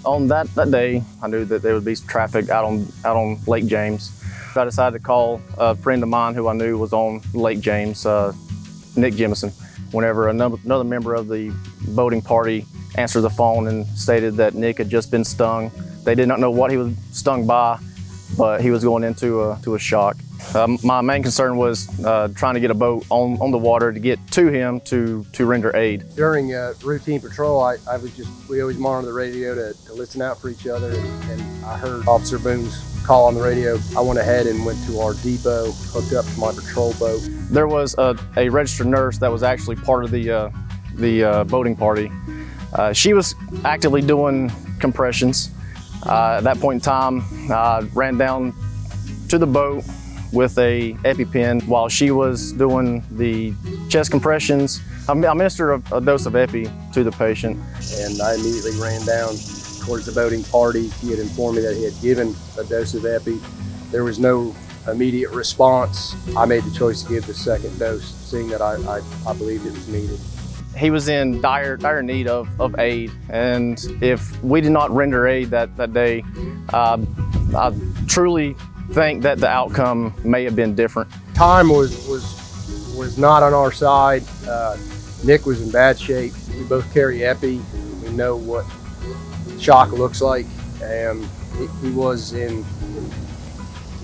On that day, I knew that there would be traffic out on Lake James. I decided to call a friend of mine who I knew was on Lake James, Nick Jemison. Whenever another member of the boating party answered the phone and stated that Nick had just been stung. They did not know what he was stung by, but he was going into a shock. My main concern was trying to get a boat on the water to get to him to render aid. During routine patrol, we always monitor the radio to listen out for each other, and I heard Officer Boone's call on the radio. I went ahead and went to our depot, hooked up to my patrol boat. There was a registered nurse that was actually part of the boating party. She was actively doing compressions. At that point in time, I ran down to the boat with a EpiPen while she was doing the chest compressions. I administered a dose of Epi to the patient. And I immediately ran down towards the boating party. He had informed me that he had given a dose of Epi. There was no immediate response. I made the choice to give the second dose, seeing that I believed it was needed. He was in dire need of aid, and if we did not render aid that day, I truly think that the outcome may have been different. Time was not on our side. Nick was in bad shape. We both carry Epi. We know what shock looks like, and he was in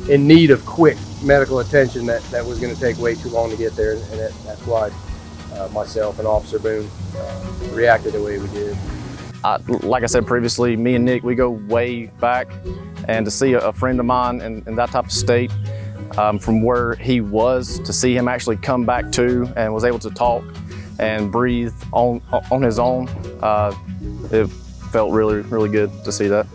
need of quick medical attention that was going to take way too long to get there, and that's why myself and Officer Boone reacted the way we did. Like I said previously, me and Nick, we go way back, and to see a friend of mine in that type of state, from where he was, to see him actually come back to and was able to talk and breathe on his own, it felt really, really good to see that.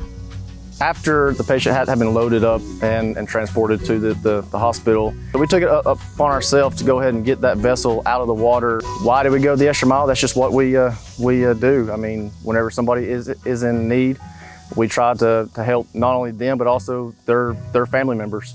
After the patient had been loaded up and transported to the hospital, we took it upon ourselves to go ahead and get that vessel out of the water. Why did we go the extra mile? That's just what we do. I mean, whenever somebody is in need, we try to help not only them, but also their family members.